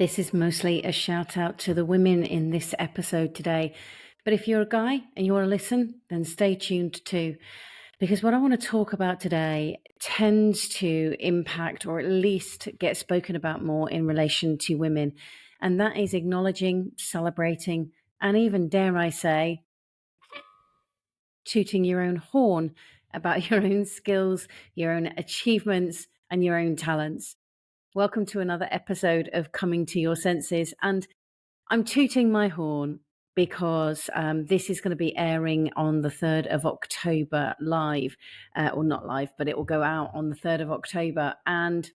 This is mostly a shout out to the women in this episode today. But if you're a guy and you want to listen, then stay tuned too. Because what I want to talk about today tends to impact or at least get spoken about more in relation to women. And that is acknowledging, celebrating, and even, dare I say, tooting your own horn about your own skills, your own achievements, and your own talents. Welcome to another episode of Coming to Your Senses. And I'm tooting my horn because this is going to be airing on the 3rd of October live, or not live, but it will go out on the 3rd of October. And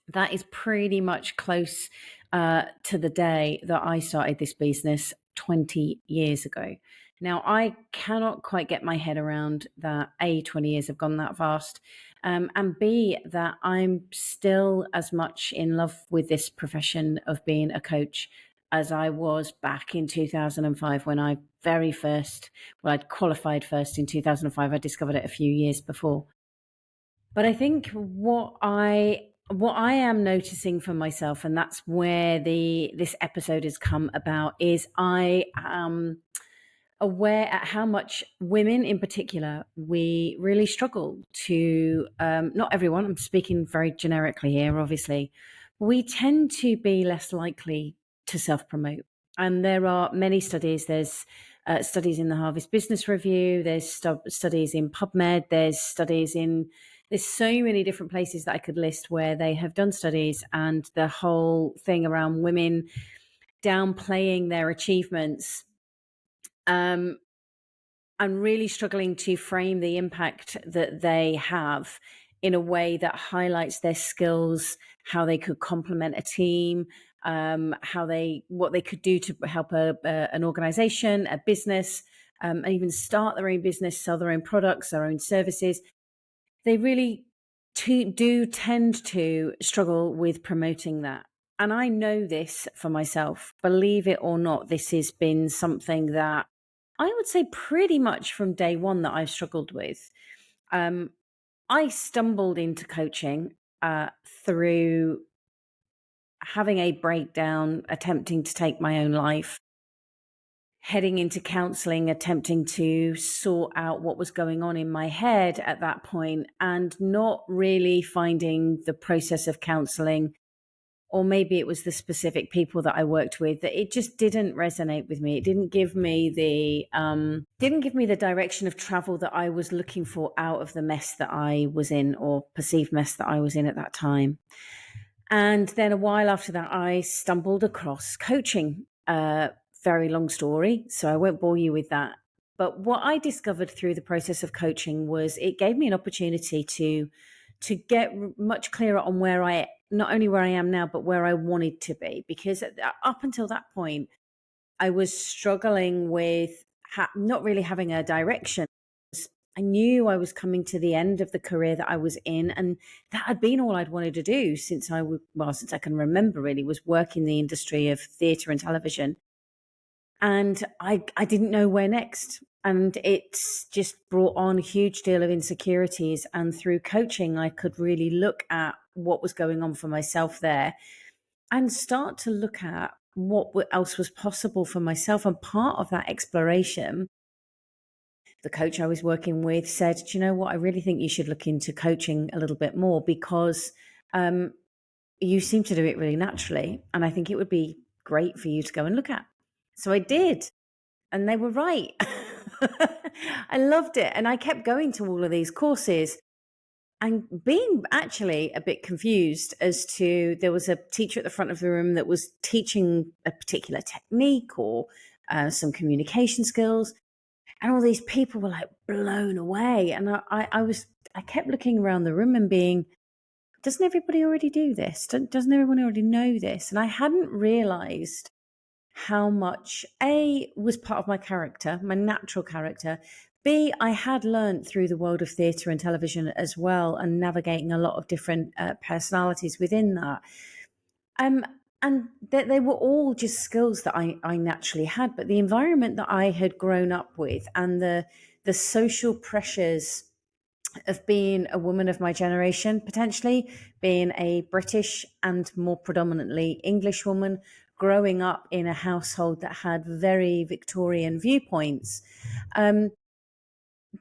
that is pretty much close to the day that I started this business 20 years ago. Now, I cannot quite get my head around that A, 20 years have gone that fast, and B, that I'm still as much in love with this profession of being a coach as I was back in 2005 when I'd qualified first in 2005. I discovered it a few years before. But I think what I am noticing for myself, and that's where this episode has come about, is I am aware at how much women in particular, we really struggle to, not everyone, I'm speaking very generically here, obviously, we tend to be less likely to self-promote. And there are many studies. There's studies in the Harvard Business Review, there's studies in PubMed, there's so many different places that I could list where they have done studies, and the whole thing around women downplaying their achievements, and really struggling to frame the impact that they have in a way that highlights their skills, how they could complement a team, what they could do to help an organization, a business, and even start their own business, sell their own products, their own services. They really do tend to struggle with promoting that. And I know this for myself. Believe it or not, this has been something that I would say pretty much from day one that I've struggled with. I stumbled into coaching through having a breakdown, attempting to take my own life, heading into counseling, attempting to sort out what was going on in my head at that point, and not really finding the process of counseling, or maybe it was the specific people that I worked with, that it just didn't resonate with me. It didn't give me the direction of travel that I was looking for out of the mess that I was in, or perceived mess that I was in at that time. And then a while after that, I stumbled across coaching. Very long story, so I won't bore you with that. But what I discovered through the process of coaching was it gave me an opportunity to get much clearer on not only where I am now, but where I wanted to be. Because up until that point, I was struggling with not really having a direction. I knew I was coming to the end of the career that I was in, and that had been all I'd wanted to do since I can remember, really, was work in the industry of theatre and television. And I didn't know where next. And it's just brought on a huge deal of insecurities. And through coaching, I could really look at what was going on for myself there and start to look at what else was possible for myself. And part of that exploration, the coach I was working with said, do you know what? I really think you should look into coaching a little bit more, because you seem to do it really naturally. And I think it would be great for you to go and look at. So I did. And they were right. I loved it. And I kept going to all of these courses and being actually a bit confused as to, there was a teacher at the front of the room that was teaching a particular technique or some communication skills. And all these people were like blown away. And I kept looking around the room and being, doesn't everybody already do this? Doesn't everyone already know this? And I hadn't realized how much A, was part of my character, my natural character. B, I had learned through the world of theatre and television as well, and navigating a lot of different personalities within that. And they were all just skills that I naturally had, but the environment that I had grown up with and the social pressures of being a woman of my generation, potentially being a British and more predominantly English woman, growing up in a household that had very Victorian viewpoints.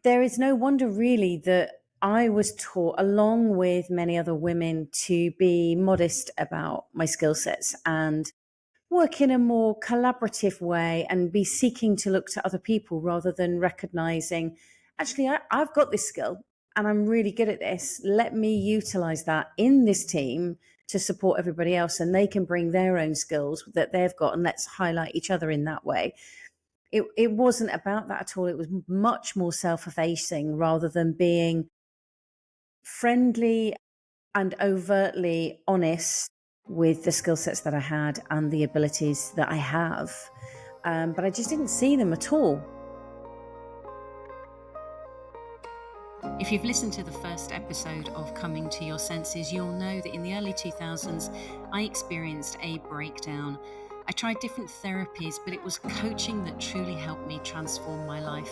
There is no wonder really that I was taught, along with many other women, to be modest about my skill sets and work in a more collaborative way and be seeking to look to other people rather than recognizing, actually, I've got this skill and I'm really good at this. Let me utilize that in this team to support everybody else, and they can bring their own skills that they've got, and let's highlight each other in that way. It wasn't about that at all. It was much more self-effacing rather than being friendly and overtly honest with the skill sets that I had and the abilities that I have. But I just didn't see them at all. If you've listened to the first episode of Coming to Your Senses, you'll know that in the early 2000s, I experienced a breakdown. I tried different therapies, but it was coaching that truly helped me transform my life.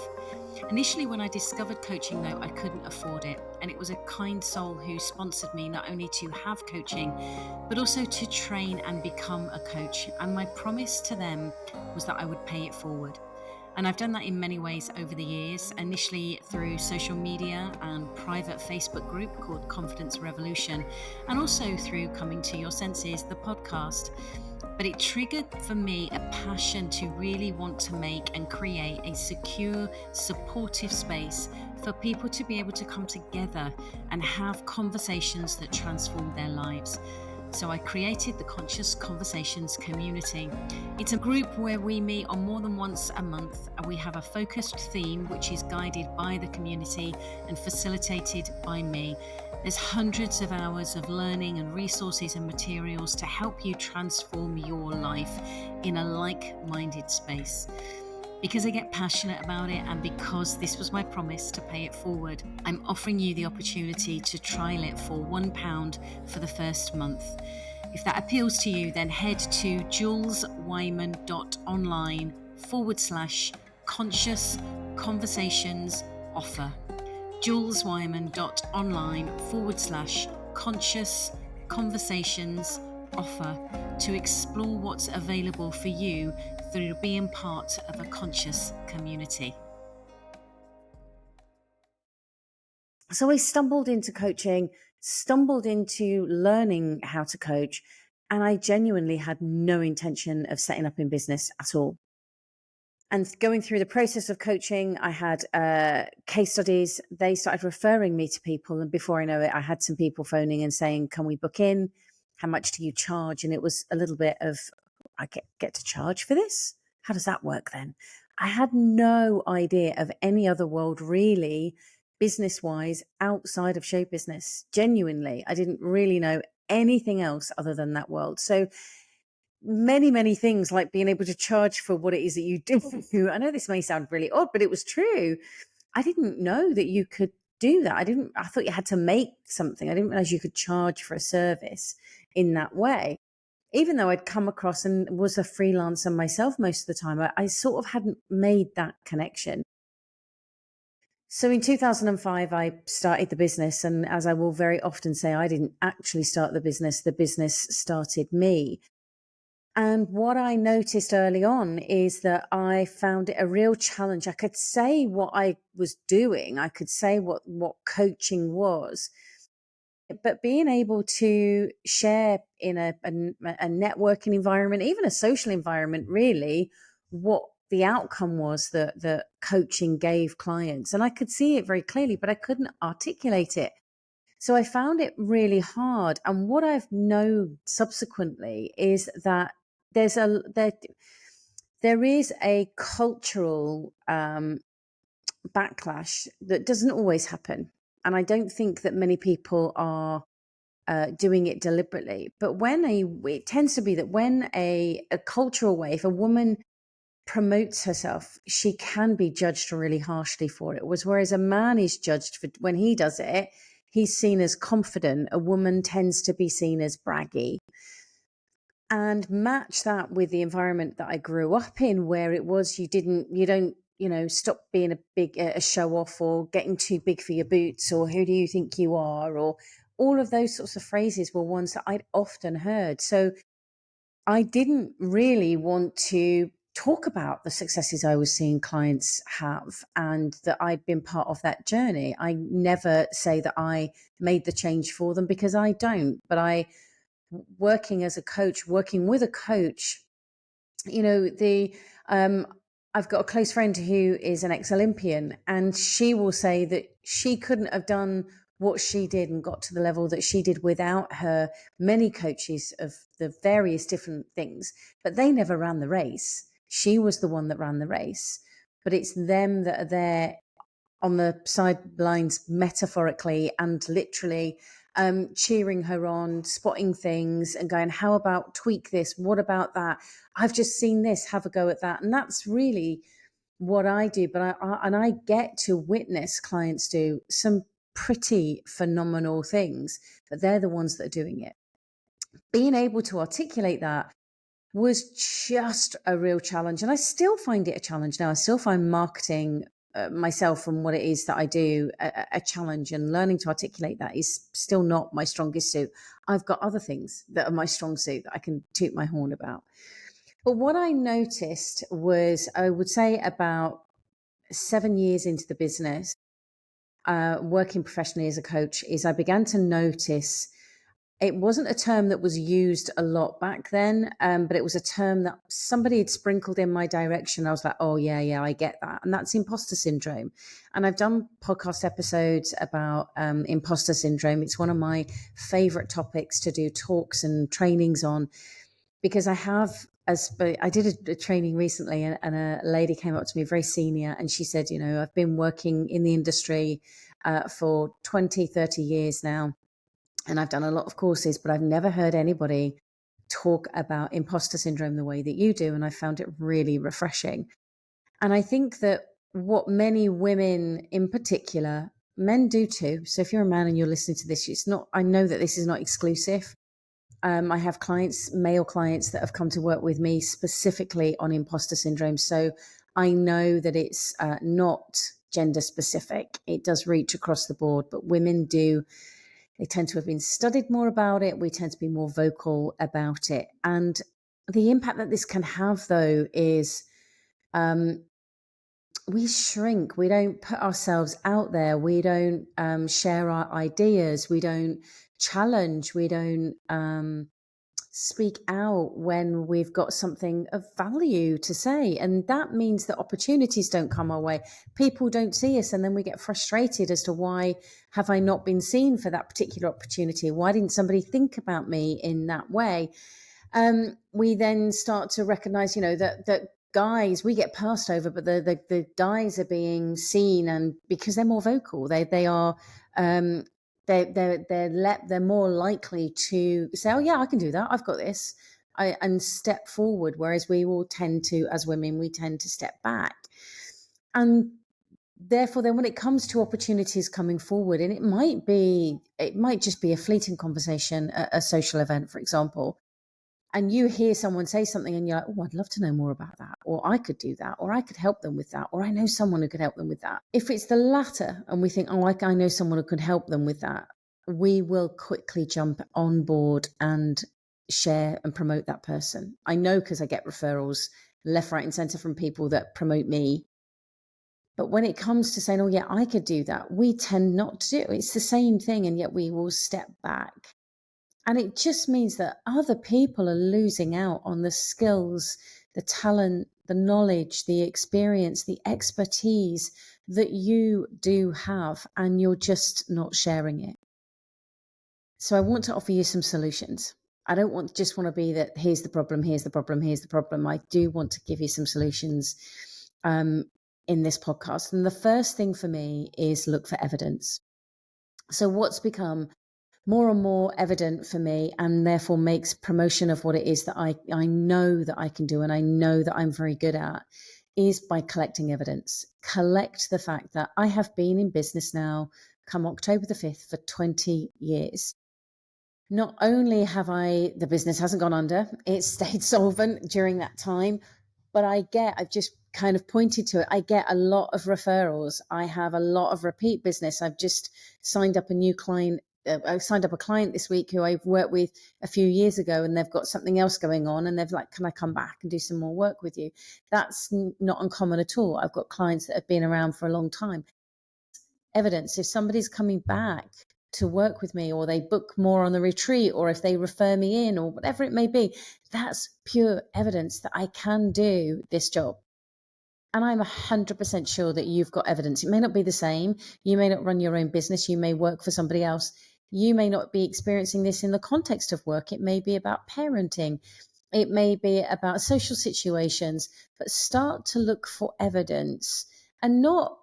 Initially, when I discovered coaching, though, I couldn't afford it. And it was a kind soul who sponsored me not only to have coaching, but also to train and become a coach. And my promise to them was that I would pay it forward. And I've done that in many ways over the years, initially through social media and private Facebook group called Confidence Revolution, and also through Coming to Your Senses, the podcast. But it triggered for me a passion to really want to make and create a secure, supportive space for people to be able to come together and have conversations that transform their lives. So I created the Conscious Conversations community. It's a group where we meet on more than once a month, and we have a focused theme which is guided by the community and facilitated by me. There's hundreds of hours of learning and resources and materials to help you transform your life in a like-minded space. Because I get passionate about it, and because this was my promise to pay it forward, I'm offering you the opportunity to trial it for £1 for the first month. If that appeals to you, then head to juleswyman.online/conscious conversations offer. juleswyman.online/conscious conversations offer to explore what's available for you through being part of a conscious community. So I stumbled into coaching, stumbled into learning how to coach, and I genuinely had no intention of setting up in business at all. And going through the process of coaching, I had case studies. They started referring me to people. And before I know it, I had some people phoning and saying, can we book in? How much do you charge? And it was a little bit of, I get to charge for this? How does that work then? I had no idea of any other world really, business-wise, outside of show business. Genuinely, I didn't really know anything else other than that world. So many things, like being able to charge for what it is that you do. I know this may sound really odd, but it was true. I didn't know that you could do that. I thought you had to make something. I didn't realize you could charge for a service in that way. Even though I'd come across and was a freelancer myself most of the time, I sort of hadn't made that connection. So in 2005, I started the business. And as I will very often say, I didn't actually start the business started me. And what I noticed early on is that I found it a real challenge. I could say what I was doing. I could say what coaching was. But being able to share in a networking environment, even a social environment, really, what the outcome was that coaching gave clients. And I could see it very clearly, but I couldn't articulate it. So I found it really hard. And what I've known subsequently is that there is a cultural backlash that doesn't always happen. And I don't think that many people are doing it deliberately. But it tends to be that when a cultural way, if a woman promotes herself, she can be judged really harshly for it. Whereas a man is judged for when he does it, he's seen as confident. A woman tends to be seen as braggy. And match that with the environment that I grew up in, where it was you don't stop being a show off, or getting too big for your boots, or who do you think you are, or all of those sorts of phrases were ones that I'd often heard. So I didn't really want to talk about the successes I was seeing clients have, and that I'd been part of that journey. I never say that I made the change for them, because I don't. But working with a coach, I've got a close friend who is an ex-Olympian, and she will say that she couldn't have done what she did and got to the level that she did without her many coaches of the various different things. But they never ran the race. She was the one that ran the race. But it's them that are there on the sidelines, metaphorically and literally, cheering her on, spotting things and going, how about tweak this? What about that? I've just seen this, have a go at that. And that's really what I do. But I get to witness clients do some pretty phenomenal things, but they're the ones that are doing it. Being able to articulate that was just a real challenge. And I still find it a challenge now. I still find marketing myself and what it is that I do a challenge, and learning to articulate that is still not my strongest suit. I've got other things that are my strong suit that I can toot my horn about. But what I noticed was, I would say about 7 years into the business, working professionally as a coach, is I began to notice, it wasn't a term that was used a lot back then, but it was a term that somebody had sprinkled in my direction. I was like, oh, yeah, I get that. And that's imposter syndrome. And I've done podcast episodes about imposter syndrome. It's one of my favorite topics to do talks and trainings on, because I did a training recently, and a lady came up to me, very senior, and she said, I've been working in the industry for 20, 30 years now. And I've done a lot of courses, but I've never heard anybody talk about imposter syndrome the way that you do. And I found it really refreshing. And I think that what many women in particular, men do too. So if you're a man and you're listening to this, I know that this is not exclusive. I have male clients that have come to work with me specifically on imposter syndrome. So I know that it's not gender specific. It does reach across the board, but women do. They tend to have been studied more about it. We tend to be more vocal about it. And the impact that this can have, though, is we shrink. We don't put ourselves out there. We don't share our ideas. We don't challenge. We don't speak out when we've got something of value to say. And that means that opportunities don't come our way. People don't see us, and then we get frustrated as to, why have I not been seen for that particular opportunity? Why didn't somebody think about me in that way? We then start to recognize, that guys, we get passed over, but the guys are being seen, and because they're more vocal, they are they're more likely to say, oh yeah, I can do that, I've got this, and step forward, whereas we will tend to, as women, we tend to step back. And therefore, then when it comes to opportunities coming forward, and it might just be a fleeting conversation at a social event, for example, and you hear someone say something and you're like, oh, I'd love to know more about that, or I could do that, or I could help them with that, or I know someone who could help them with that. If it's the latter and we think, oh, I know someone who could help them with that, we will quickly jump on board and share and promote that person. I know, because I get referrals left, right, and center from people that promote me. But when it comes to saying, oh, yeah, I could do that, we tend not to do it. It's the same thing, and yet we will step back. And it just means that other people are losing out on the skills, the talent, the knowledge, the experience, the expertise that you do have, and you're just not sharing it. So I want to offer you some solutions. I don't just want to be that, here's the problem, here's the problem, here's the problem. I do want to give you some solutions in this podcast. And the first thing for me is look for evidence. So what's become more and more evident for me, and therefore makes promotion of what it is that I know that I can do, and I know that I'm very good at, is by collecting evidence. Collect the fact that I have been in business now, come October the 5th, for 20 years. Not only have the business hasn't gone under, it's stayed solvent during that time, but I've just kind of pointed to it. I get a lot of referrals. I have a lot of repeat business. I've just signed up a new client. I signed up a client this week who I've worked with a few years ago, and they've got something else going on, and they've like, can I come back and do some more work with you? That's not uncommon at all. I've got clients that have been around for a long time. Evidence, if somebody's coming back to work with me, or they book more on the retreat, or if they refer me in, or whatever it may be, that's pure evidence that I can do this job. And I'm 100% sure that you've got evidence. It may not be the same. You may not run your own business. You may work for somebody else. You may not be experiencing this in the context of work. It may be about parenting. It may be about social situations, but start to look for evidence. And not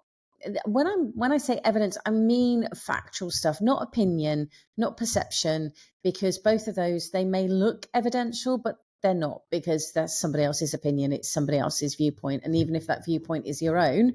when I say evidence, I mean factual stuff, not opinion, not perception, because both of those, they may look evidential, but they're not, because that's somebody else's opinion. It's somebody else's viewpoint. And even if that viewpoint is your own,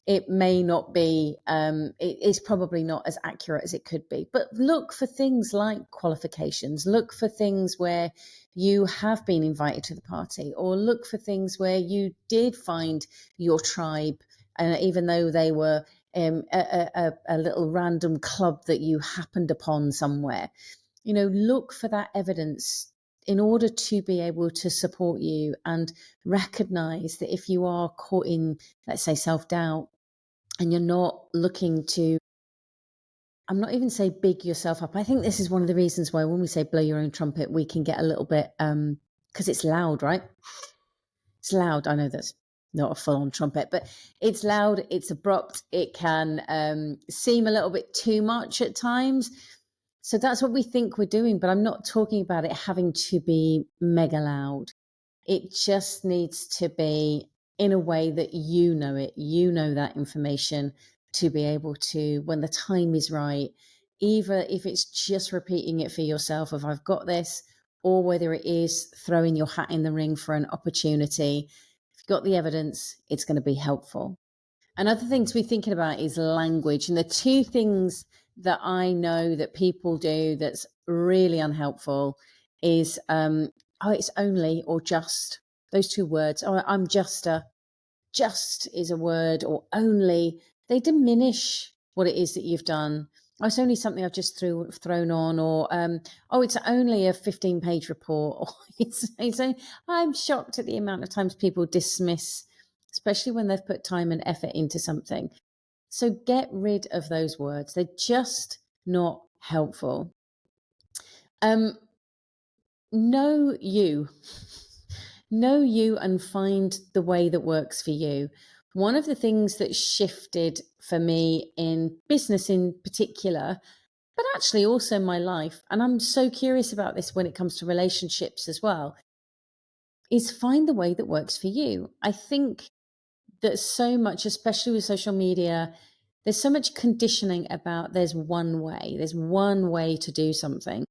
it may not be, it is probably not as accurate as it could be. But look for things like qualifications, look for things where you have been invited to the party, or look for things where you did find your tribe, even though they were a little random club that you happened upon somewhere. Look for that evidence in order to be able to support you, and recognize that if you are caught in, let's say, self-doubt, and you're not looking to, I'm not even say big yourself up. I think this is one of the reasons why when we say blow your own trumpet, we can get a little bit, because it's loud, right? It's loud. I know that's not a full-on trumpet, but it's loud, it's abrupt, it can seem a little bit too much at times. So that's what we think we're doing, but I'm not talking about it having to be mega loud. It just needs to be in a way that you know it, that information, to be able to, when the time is right, either if it's just repeating it for yourself of I've got this, or whether it is throwing your hat in the ring for an opportunity. If you've got the evidence, it's going to be helpful. Another thing to be thinking about is language. And the two things that I know that people do that's really unhelpful is, it's only or just. Those two words. Oh, I'm just is a word, or only. They diminish what it is that you've done. Oh, it's only something I've just thrown on, or it's only a 15-page report. Or I'm shocked at the amount of times people dismiss, especially when they've put time and effort into something. So get rid of those words. They're just not helpful. Know you. Know you and find the way that works for you. One of the things that shifted for me in business in particular, but actually also my life, and I'm so curious about this when it comes to relationships as well, is find the way that works for you. I think that so much, especially with social media, there's so much conditioning about there's one way to do something.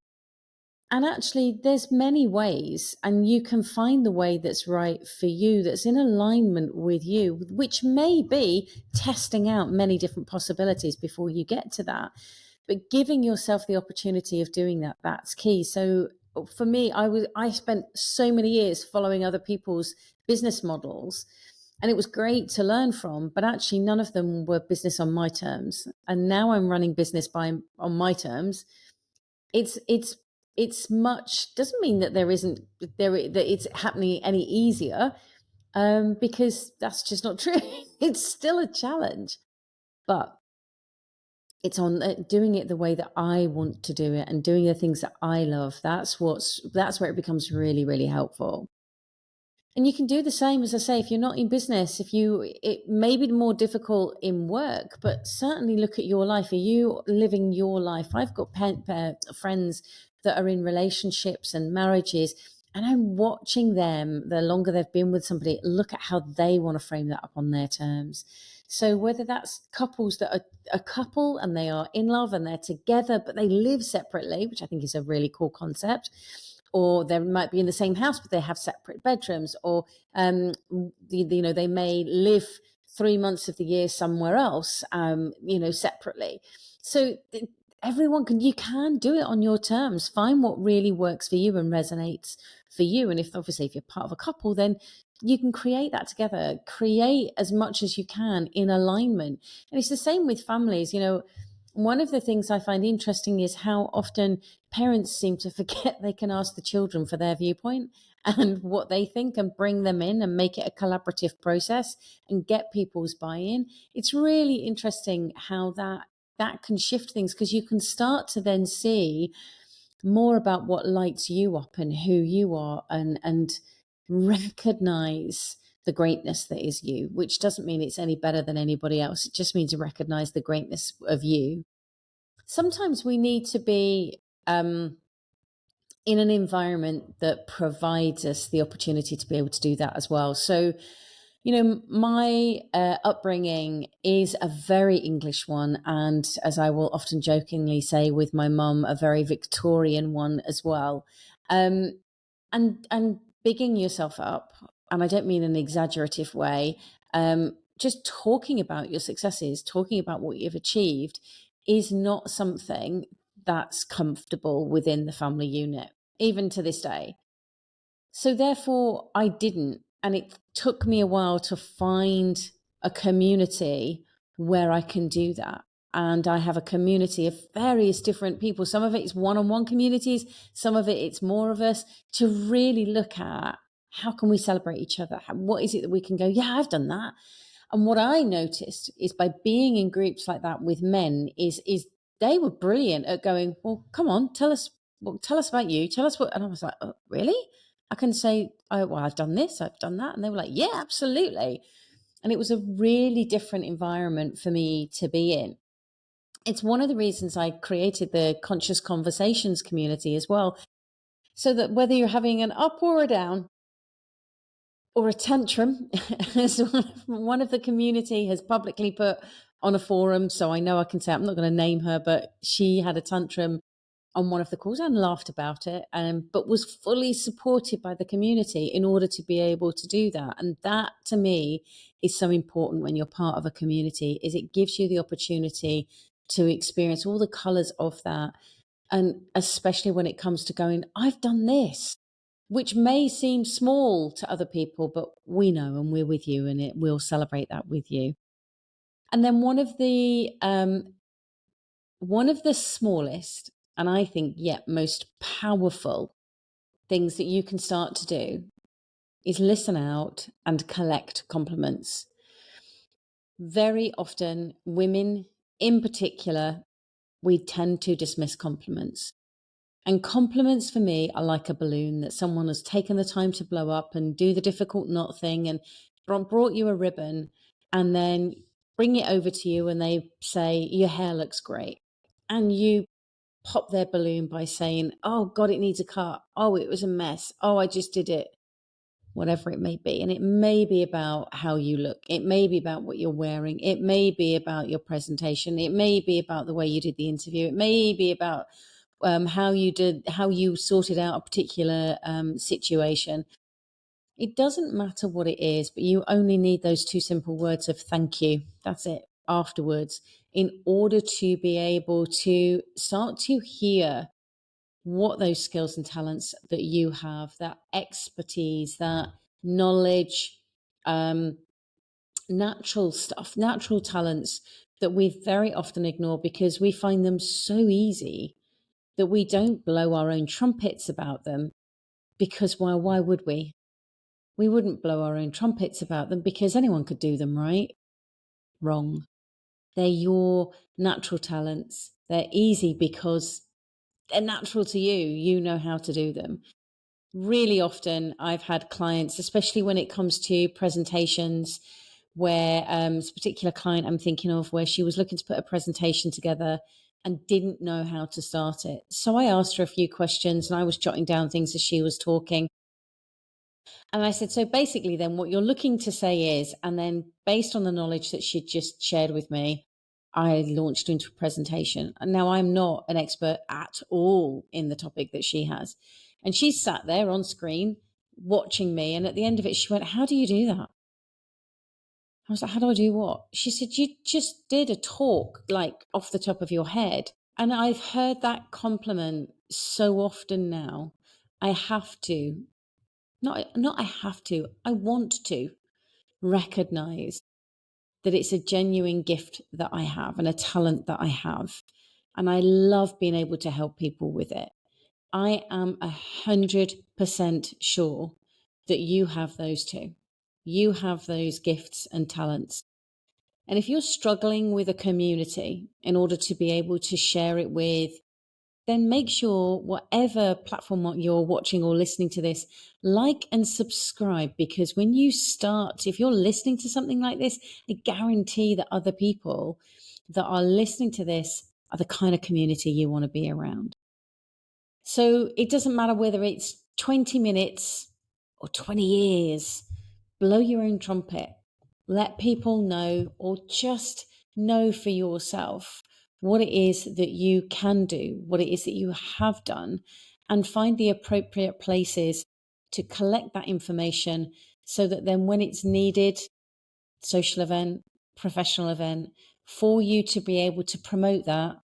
And actually, there's many ways, and you can find the way that's right for you, that's in alignment with you, which may be testing out many different possibilities before you get to that. But giving yourself the opportunity of doing that, that's key. So for me, I spent so many years following other people's business models, and it was great to learn from, but actually none of them were business on my terms. And now I'm running business on my terms. It's much, doesn't mean that that it's happening any easier, because that's just not true. It's still a challenge, but it's on doing it the way that I want to do it and doing the things that I love. That's where it becomes really, really helpful. And you can do the same, as I say, if you're not in business, it may be more difficult in work, but certainly look at your life. Are you living your life? I've got friends that are in relationships and marriages, and I'm watching them, the longer they've been with somebody, look at how they want to frame that up on their terms. So whether that's couples that are a couple and they are in love and they're together, but they live separately, which I think is a really cool concept, or they might be in the same house, but they have separate bedrooms, or they may live 3 months of the year somewhere else, separately. So you can do it on your terms. Find what really works for you and resonates for you. And if you're part of a couple, then you can create that together, create as much as you can in alignment. And it's the same with families. One of the things I find interesting is how often parents seem to forget they can ask the children for their viewpoint and what they think, and bring them in and make it a collaborative process and get people's buy-in. It's really interesting how that can shift things, because you can start to then see more about what lights you up and who you are, and recognize the greatness that is you, which doesn't mean it's any better than anybody else. It just means to recognize the greatness of you. Sometimes we need to be in an environment that provides us the opportunity to be able to do that as well. So, my upbringing is a very English one, and as I will often jokingly say with my mum, a very Victorian one as well. And bigging yourself up, and I don't mean in an exaggerative way. Just talking about your successes, talking about what you've achieved, is not something that's comfortable within the family unit, even to this day. So therefore, I didn't. And it took me a while to find a community where I can do that. And I have a community of various different people. Some of it is one-on-one communities. Some of it's more of us, to really look at how can we celebrate each other? What is it that we can go, yeah, I've done that. And what I noticed is, by being in groups like that with men, is they were brilliant at going, well, come on, tell us about you. Tell us what. And I was like, oh, really? I can say, oh, well, I've done this, I've done that. And they were like, yeah, absolutely. And it was a really different environment for me to be in. It's one of the reasons I created the Conscious Conversations community as well. So that whether you're having an up or a down or a tantrum, as one of the community has publicly put on a forum, so I know I can say, I'm not going to name her, but she had a tantrum on one of the calls and laughed about it, but was fully supported by the community in order to be able to do that. And that, to me, is so important when you're part of a community, is it gives you the opportunity to experience all the colors of that. And especially when it comes to going, I've done this, which may seem small to other people, but we know, and we're with you, and we'll celebrate that with you. And then one of the smallest, and I think yet most powerful things that you can start to do, is listen out and collect compliments. Very often, women in particular, we tend to dismiss compliments. And compliments for me are like a balloon that someone has taken the time to blow up and do the difficult knot thing and brought you a ribbon, and then bring it over to you and they say, your hair looks great. And you pop their balloon by saying, oh God, it needs a cut. Oh, it was a mess. Oh, I just did it. Whatever it may be. And it may be about how you look. It may be about what you're wearing. It may be about your presentation. It may be about the way you did the interview. It may be about how you sorted out a particular situation. It doesn't matter what it is, but you only need those two simple words of thank you. That's it. Afterwards, in order to be able to start to hear what those skills and talents that you have, that expertise, that knowledge, natural stuff, natural talents that we very often ignore because we find them so easy that we don't blow our own trumpets about them. Because why would we? We wouldn't blow our own trumpets about them because anyone could do them, right? Wrong. They're your natural talents. They're easy because they're natural to you. You know how to do them. Really often I've had clients, especially when it comes to presentations, where this particular client I'm thinking of, where she was looking to put a presentation together and didn't know how to start it. So I asked her a few questions and I was jotting down things as she was talking. And I said, so basically then what you're looking to say is, and then based on the knowledge that she'd just shared with me, I launched into a presentation. And now I'm not an expert at all in the topic that she has. And she sat there on screen watching me. And at the end of it, she went, how do you do that? I was like, how do I do what? She said, you just did a talk like off the top of your head. And I've heard that compliment so often now. I have to Not I have to, I want to recognize that it's a genuine gift that I have and a talent that I have. And I love being able to help people with it. I am 100% sure that you have those too. You have those gifts and talents. And if you're struggling with a community in order to be able to share it with, then make sure whatever platform you're watching or listening to this, like and subscribe, because when you start, if you're listening to something like this, I guarantee that other people that are listening to this are the kind of community you want to be around. So it doesn't matter whether it's 20 minutes or 20 years, blow your own trumpet. Let people know, or just know for yourself what it is that you can do, what it is that you have done, and find the appropriate places to collect that information so that then when it's needed, social event, professional event, for you to be able to promote that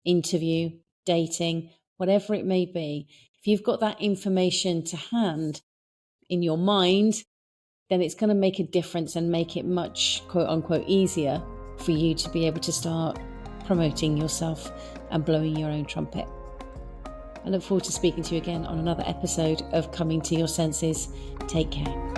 interview, dating, whatever it may be. If you've got that information to hand in your mind, then it's going to make a difference and make it much, quote unquote, easier for you to be able to start promoting yourself and blowing your own trumpet. I look forward to speaking to you again on another episode of Coming to Your Senses. Take care.